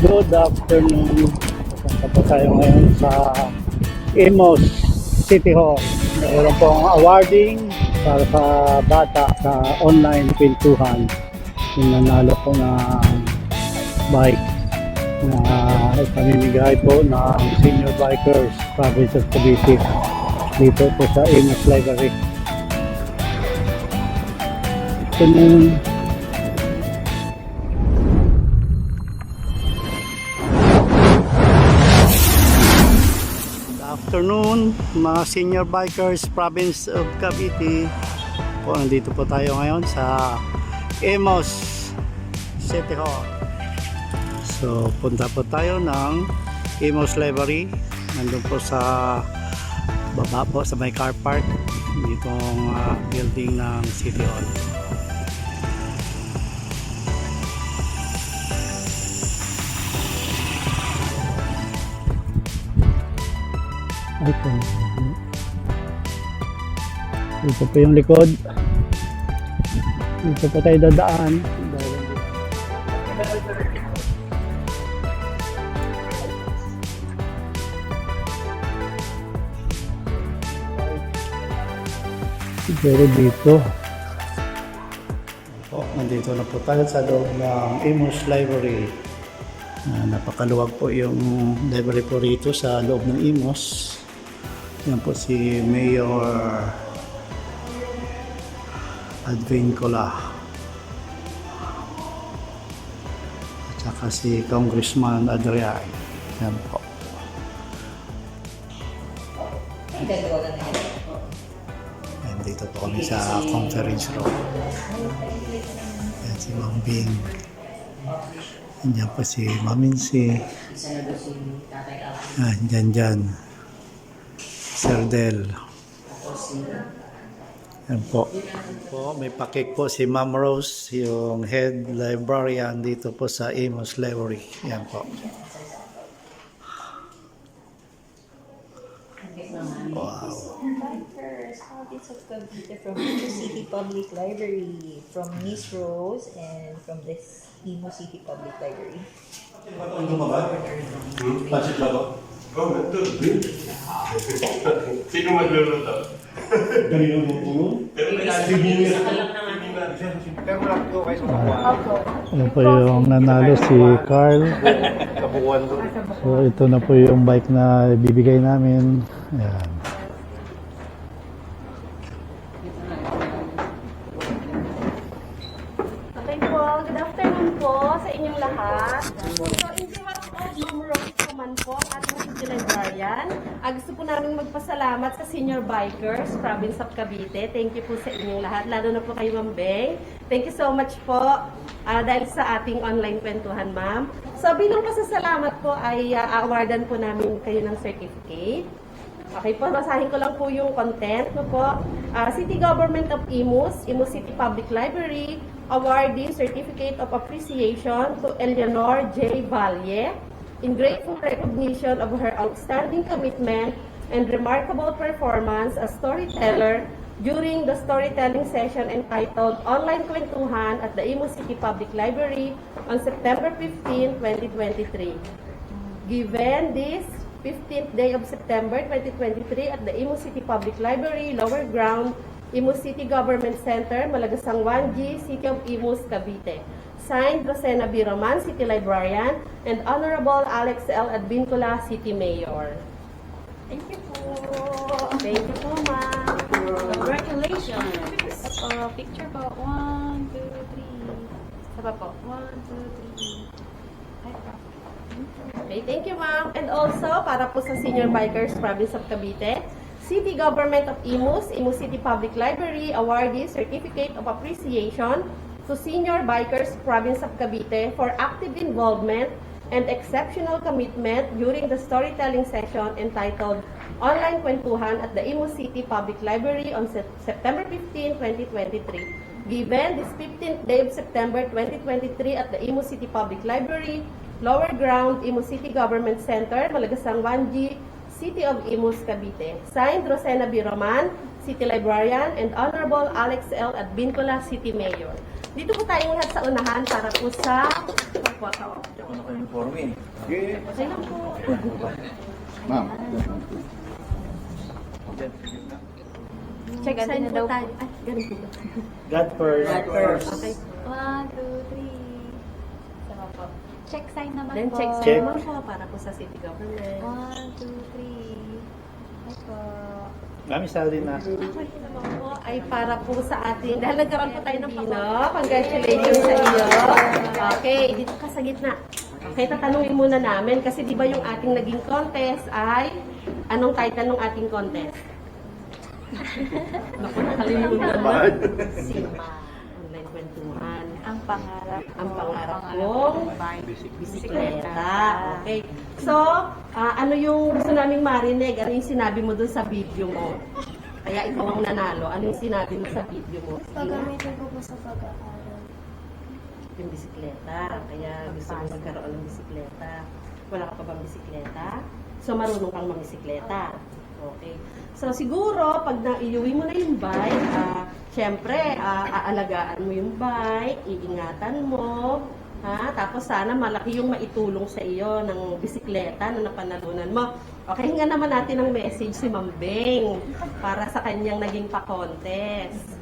Good afternoon. Punta po tayo ngayon sa Imus City Hall. Mayroon pong awarding para sa bata sa online kwentuhan. Yung nanalo po ng bike na ipamimigay po ng Senior Bikers Province of Cavite dito po sa Imus Library. Afternoon. Afternoon, mga Senior Bikers Province of Cavite po, nandito po tayo ngayon sa Imus City Hall. So punta po tayo ng Imus Library, nandun po sa baba po sa may car park ditong building ng City Hall. Ito po yung likod. Dito po tayo dadaan. Siguro dito. Nandito na po tayo sa loob ng Imus Library. Napakaluwag po yung library po rito sa loob ng Imus. Yan po si Mayor Advincula at saka si Congressman Adrian. Yan po. And dito po kami sa conference room. Yan si Ma'am Bing. Yan po si Maminsi. Dyan. Sir Del. Yan po. May pakik po si Ma'am Rose, yung head librarian dito po sa Imus Library. Yan po. Wow. Bikers, Province of Cavite from Imus City Public Library, from Miss Rose and from this Imus City Public Library. Ano ba? Pasit ba ba? Oh, ito. Sino magluluto? Kanino mo puno? Pero lang ito kayo sa kabuuan. Ano po yung nanalo si Carl. Kabuuan doon. So ito na po yung bike na ibibigay namin. Ayan. Okay po, good afternoon po sa inyong lahat. So, in behalf of Ma'am Rose Kuman po, ating city librarian, gusto po namin magpasalamat sa Senior Bikers, Province of Cavite. Thank you po sa inyong lahat, lalo na po kay Ma'am Beng. Thank you so much po dahil sa ating online kwentuhan, Ma'am. So, bilang pasasalamat po ay awardan po namin kayo ng certificate. Okay po, basahin ko lang po yung content. No po, City Government of Imus, Imus City Public Library, awarding Certificate of Appreciation to Eleanor J. Valle in grateful recognition of her outstanding commitment and remarkable performance as storyteller during the storytelling session entitled Online Kwentuhan at the Imus City Public Library on September 15, 2023. Given this 15th day of September 2023 at the Imus City Public Library, Lower Ground, Imus City Government Center, Malagasang 1G, City of Imus, Cavite. Signed, Rosena B. Roman, City Librarian, and Honorable Alex L. Advincula, City Mayor. Thank you po. Thank you po, ma'am. Congratulations. Picture po. 1, 2, 3. Saba po. 1, 2, 3. Okay, thank you, ma'am. And also, para po sa Senior Bikers Province of Cavite, City Government of Imus, Imus City Public Library, awardee Certificate of Appreciation to Senior Bikers Province of Cavite for active involvement and exceptional commitment during the storytelling session entitled Online Kwentuhan at the Imus City Public Library on September 15, 2023. Given this 15th day of September 2023 at the Imus City Public Library, Lower Ground, Imus City Government Center, Malagasang 1G, City of Imus, Cavite. Signed, Rosena B. Roman, City Librarian, and Honorable Alex L. Advincula, City Mayor. Dito po tayong lahat sa unahan para po sa po sa option. Ano kayo informe? Okay lang po. Ma'am. Check Sign na po daw tayo. po. Ay, ganun po. God first. Okay. 1, 2, 3. Sama po. Check sign naman Then po. check Check. sign naman po para po sa city government. 1, 2, 3. Ito. Kami salary na. Okay naman po ay para po sa ating, dahil nagkaroon po tayo ng Pino. Congratulations sa iyo. Okay, dito ka sa gitna. Okay, tatanungin muna namin kasi di ba yung ating naging contest ay, anong title ng ating contest? Naku, nakalimutan na. Sima. Online kwentuhan. Ang pangarap. Ang pangarap kong bisikleta. Okay. So, ano yung gusto naming marinig? Ano yung sinabi mo dun sa video mo? Kaya ikaw ang nanalo. Ano yung sinabi mo sa video mo? Pagamitin ko po sa pag-aaral. Yung bisikleta. Kaya gusto mo magkaroon ng bisikleta. Wala ka pa bang bisikleta? So, marunong kang mamisikleta. Okay. So, siguro, pag naiuwi mo na yung bike, syempre, aalagaan mo yung bike, iingatan mo, tapos sana malaki yung maitulong sa iyo ng bisikleta na napanalunan mo. Okay, hinga naman natin ng message si Ma'am Beng para sa kanyang naging pa-contest.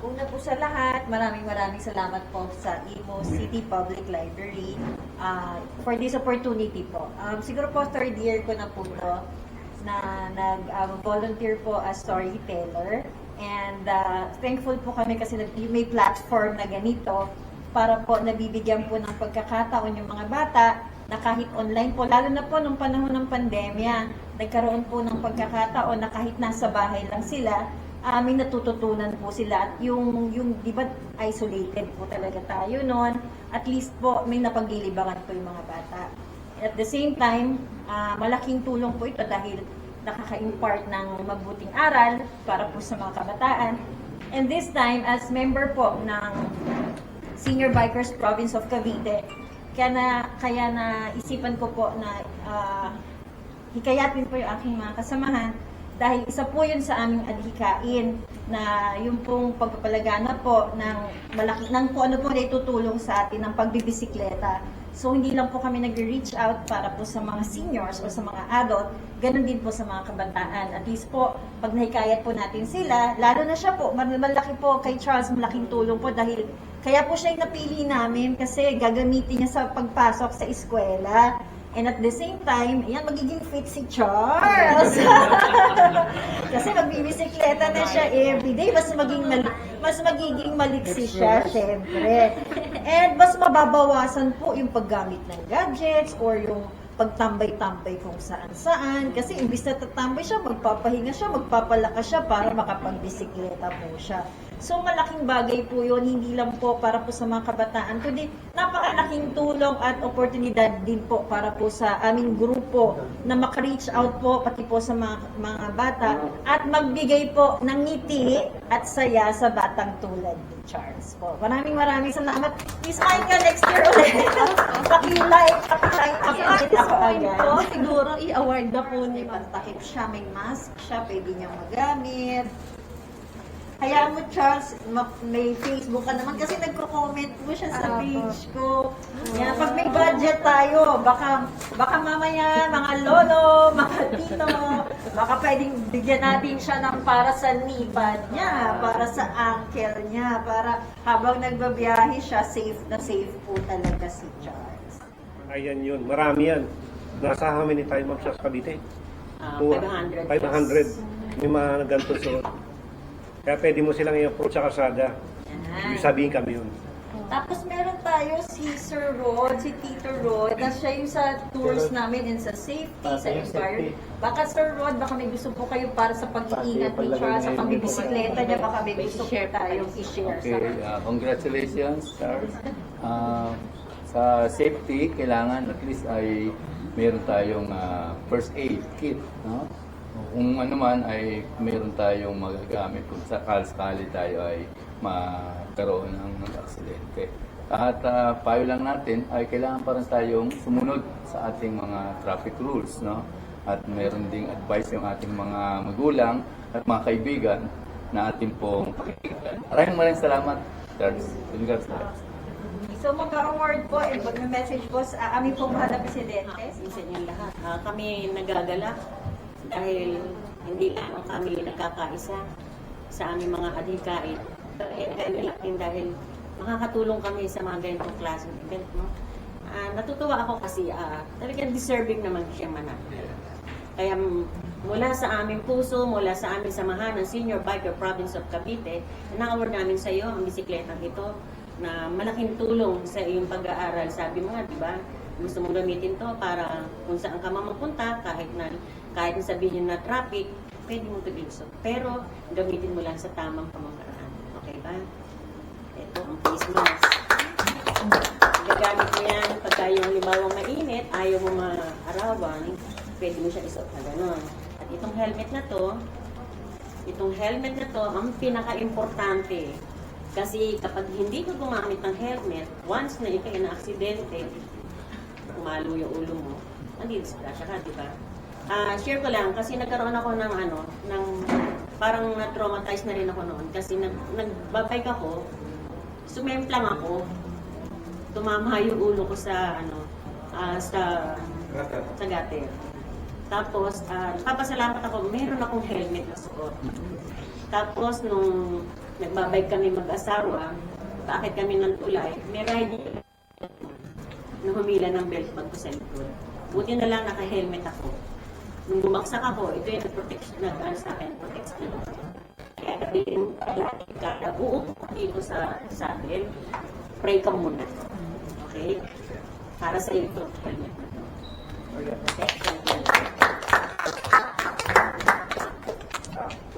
Una po sa lahat, maraming salamat po sa Imo City Public Library for this opportunity po. Siguro po third year ko na po ito na nag-volunteer po as storyteller, and thankful po kami kasi may platform na ganito para po nabibigyan po ng pagkakataon yung mga bata na kahit online po, lalo na po nung panahon ng pandemya, nagkaroon po ng pagkakataon na kahit nasa bahay lang sila, may natututunan po sila. At yung di ba, isolated po talaga tayo noon, at least po may napaglilibangan po yung mga bata. At the same time, malaking tulong po ito dahil nakaka-impart ng mabuting aral para po sa mga kabataan. And this time, as member po ng Senior Bikers Province of Cavite, kaya na isipan ko po na hikayatin po yung aking mga kasamahan dahil isa po yun sa aming adhikain na yung pong pagpapalagana po ng kung ano po na itutulong sa atin ng pagbibisikleta. So, hindi lang po kami nag-reach out para po sa mga seniors o sa mga adult, ganun din po sa mga kabataan. At least po, pag nahikayat po natin sila, lalo na siya po, malaki po kay Charles, malaking tulong po dahil kaya po siya yung napili namin kasi gagamitin niya sa pagpasok sa eskwela. And at the same time, ayan, magiging fit si Charles. Kasi magbibisikleta na siya everyday, mas magiging maliksi siya, syempre. And mas mababawasan po yung paggamit ng gadgets or yung pagtambay-tambay kung saan-saan. Kasi imbis na tatambay siya, magpapahinga siya, magpapalakas siya para makapagbisikleta po siya. So malaking bagay po yun, hindi lang po para po sa mga kabataan, kundi napakalaking tulong at oportunidad din po para po sa aming grupo na maka-reach out po pati po sa mga bata at magbigay po ng ngiti at saya sa batang tulad ni Charles po. Maraming salamat. Miss Micah, next year ulit. Paki-like ako agad. Po, siguro i-award na po ni Ma'am. Takip siya, may mask siya, pwede niyang magamit. Hayaan mo, Charles, may Facebook ka naman kasi nagko-comment mo siya sa page ko. Yan, pag may budget tayo, baka mamaya mga lolo, mga tito, baka pwedeng bigyan natin siya ng para sa nipad niya, para sa uncle niya, para habang nagbabiyahe siya, safe na safe po talaga si Charles. Ayan yun, marami yan. Nasa how many time ma'am siya sa Cavite? 500. 500. May mga ganito suot. Kaya pwede mo silang i-approach sa kalsada. Ibig sabihin kami yun. Tapos meron tayo si Sir Rod, si Tito Rod, na siya yung sa tours namin and sa safety, sa environment. Baka Sir Rod, baka may gusto po kayo para sa pag-iingat ni Charles, sa pambibisikleta niya, baka may gusto po tayong i-share sa Okay, congratulations, Charles. Sa safety, kailangan at least ay meron tayong first aid kit, no? Kung ano man ay meron tayong magagamit kung sakali tayo ay magkaroon ng aksidente. At payo lang natin ay kailangan pa rin tayong sumunod sa ating mga traffic rules, no? At meron ding advice yung ating mga magulang at mga kaibigan na ating pong pakikinggan. Maraming salamat, Charles. Congratulations. So mag-award po and mag-message po sa aming pong mahal na presidente. Sa inyong lahat. Kami nagagala dahil hindi lang kami nagkakaisa sa aming mga adhikain. Dahil makakatulong kami sa mga ganitong klaseng event. No? Natutuwa ako kasi talagang deserving naman siya manalo. Kaya mula sa aming puso, mula sa aming samahan ng Senior Biker Province of Cavite, na-award namin sa iyo ang bisikletang ito na malaking tulong sa iyong pag-aaral. Sabi mo nga, di ba? Gusto mong gamitin to para kung saan ka mapunta, kahit na sabihin na traffic, pwede mong tuligso. Pero gamitin mo lang sa tamang pamamaraan. Okay ba? Ito ang face mask. Gagamit mo yan pagka yung limawang mainit, ayaw mo maarawan, pwede mo siya isuot na gano'n. At itong helmet na to, ang pinaka-importante. Kasi kapag hindi ka gumamit ng helmet, once na ikay na aksidente, kumalo yung ulo mo, nandidisgrasya ka, di ba? Share ko lang, kasi nagkaroon ako ng parang na-traumatize na rin ako noon. Kasi nagbabike ako, sumemplang ako, tumama yung ulo ko sa gutter. Tapos, papasalamat ako, meron akong helmet na suot. Tapos, nung nagbabike kami mag-asawa, bakit kami ng tulay, may rider na humila ng belt bag ko sa likod. Buti na lang naka-helmet ako. Nung bumaksak ako, ito yung protection sa akin, protection. Kaya din, kada uupo dito sa saddle, pray ka muna. Okay? Para sa iyo ito, helmet na ito.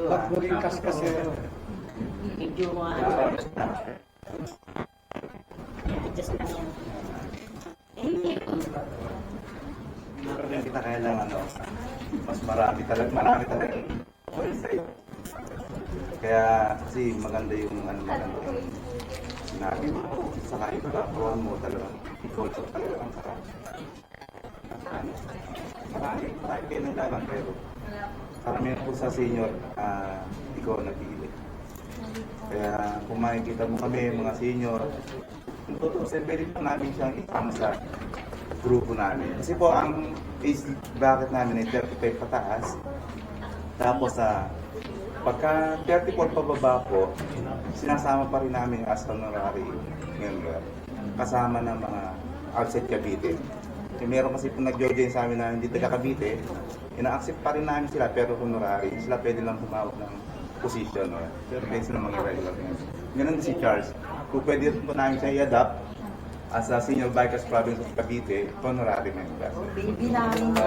Ba't maging kasi? Medyo just na yan. Pero kita kailangan mas marami talaga. Kaya kasi maganda yung maganda. Sinabi mo, saka ipagawa mo talaga. Ipolso talaga ang sarap. Marami kayo ng laban, pero karamihan po sa senior, ikaw napili. Kaya kung makikita mo kami, mga senior, totoo, pwede po namin siyang isama sa grupo namin. Kasi po, ang age bracket namin ay 35 pataas. Tapos, pagka 34 pababa po, sinasama pa rin namin as honorary member. Kasama ng mga outside Cavite. Meron kasi po nag-join sa amin na hindi taga Cavite, ina-accept pa rin namin sila pero honorary. Sila pwede lang humawak ng position. Pero pwede sila mag-irregular. Ganun din si Charles. Kung pwede po namin siya i-adapt as a Senior Bikers Province of Cavite, honorary member. Baby namin po.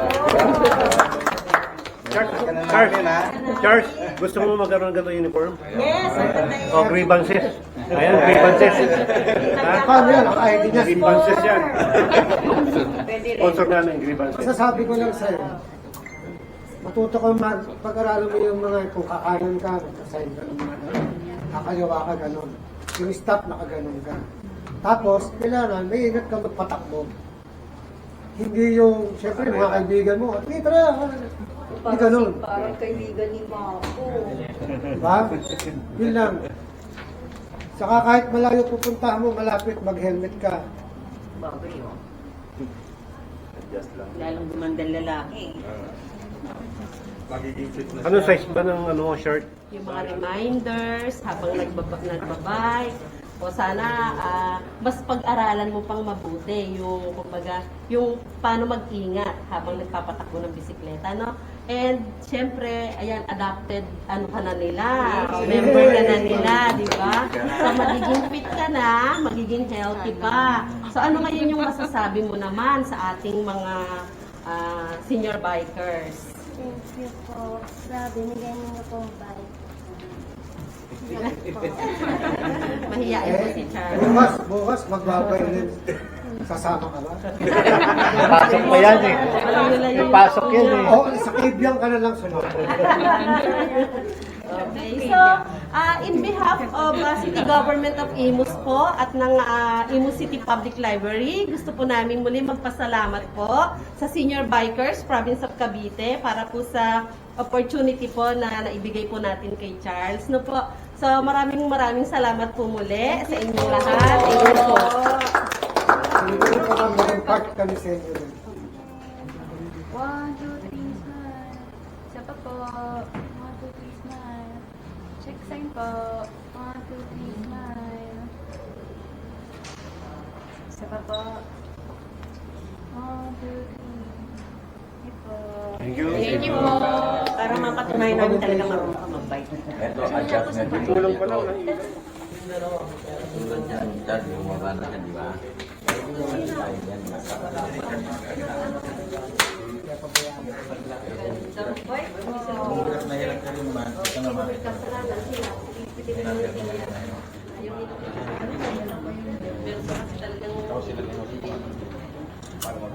Charles, gusto mo magkaroon ng ganito uniform? Yes, O grievances. Ayan, grievances. Paano yan? Ang ID niya. Grievances yan. Pwede rin. Sponsor namin, grievances. Masasabi ko lang sa'yo, matuto ka pag-aralan mo yung mga kung kakanan ka, magkasign ka ng mga gano'n. Kakaliwa ka gano'n. Yung stop, nakaganon ka. Tapos, kailangan, may ingat ka magpatakbo. Hindi yung, siyempre, mga kaibigan mo, hey, tara, hindi gano'n. Parang kaibigan ni Mapo. Diba? Yun lang. Saka kahit malayo pupuntahan mo, malapit, mag-helmet ka. Bagay, Adjust lang. lalong gumandang lalaki. Magiging fit na Anong size ba ng shirt? Yung mga reminders habang nagbabike. O sana mas pag-aralan mo pang mabuti yung kumbaga yung paano mag-ingat habang nagpapatakbo ng bisikleta, no? And syempre, ayan, adapted ano ka na nila, member ka na nila, di ba? So magiging fit ka na, magiging healthy pa. So ano ngayon yung masasabi mo naman sa ating mga senior bikers? Thank you po. Grabe, nigay niyo pong bike. Mahiyain po si Charles. Bukas, magbabaylin. Sasama ka ba? Pasok pa yan eh. Pasok yan eh. O, sa Kibyang ka na lang sumama. Okay, so in behalf of City Government of Imus po at ng Imus City Public Library, gusto po namin muli magpasalamat po sa Senior Bikers Province of Cavite para po sa opportunity po na naibigay po natin kay Charles. No po, So maraming salamat po muli sa inyong lahat. Thank you po. Hindi ko naman maging part kami sa inyo. 1, 2, 3, smile. Isa pa po. 1, 2, 3, smile. Check sign po. 1, 2, 3, smile. Isa pa po. 1, 2, 3. Ito po. Thank you. Thank you po. Para mapatunayan namin talaga marunong ka mag-bike. Ito, adjustment. Tulong pa lang. Tulad yan, dyan, bumaba na dyan, di ba?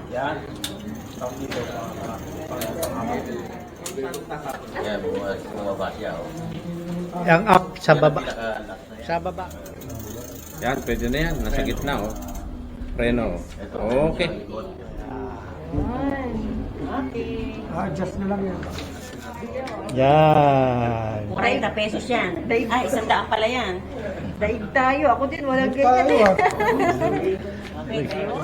Yan, bumaba siya. Ang up sa baba. Sa baba. Yan, pwede na yan. Nasa gitna, oh. Preno. Okay. Adjust na lang yan. Yan. 40 pesos yan. Ah, 100 pala yan. Daig tayo. Ako din, walang Tayo ganyan. Okay, kayo.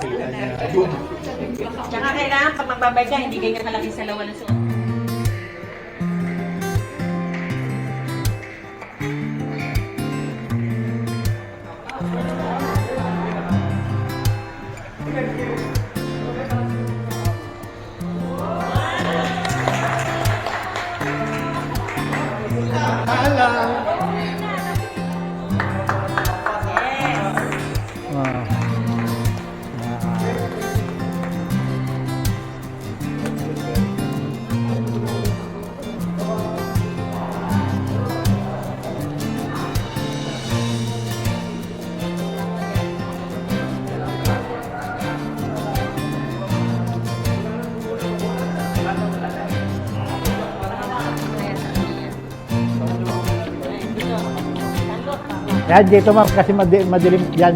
Tsaka kailangan pag magbabay ka, hindi ganyan kalaki sa lawan ng suot. Wow. Yan, dito ma'am, kasi madilim. Yan.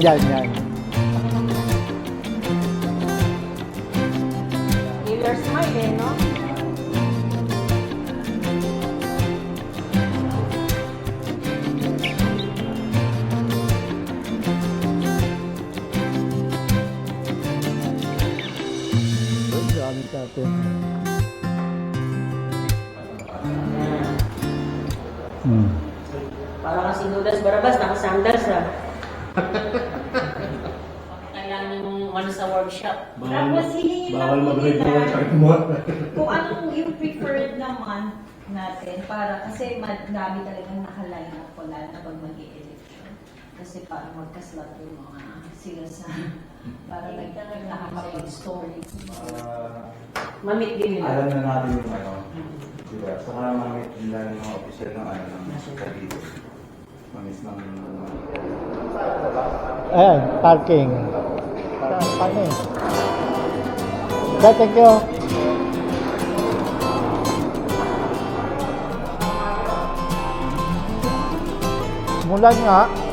Dealer smile eh, no? Dami natin. Para kasi Judas Barabas, naka-sandals ah. Kailangan yung sa workshop. Tapos hihingin lang po nila kung anong yung preferred naman natin para kasi madami talagang naka-line up po lalo na pag mag-i-election. Kasi para magkaslot yung mga sila sa para nakakapag-story. Mamit din nila. Alam na natin yung ano. Diba? Saka mamit nila ng mga opisyal ng ano ng Cavite. Mamis ng Ayan, parking. Parking. Thank you. Mulan nga.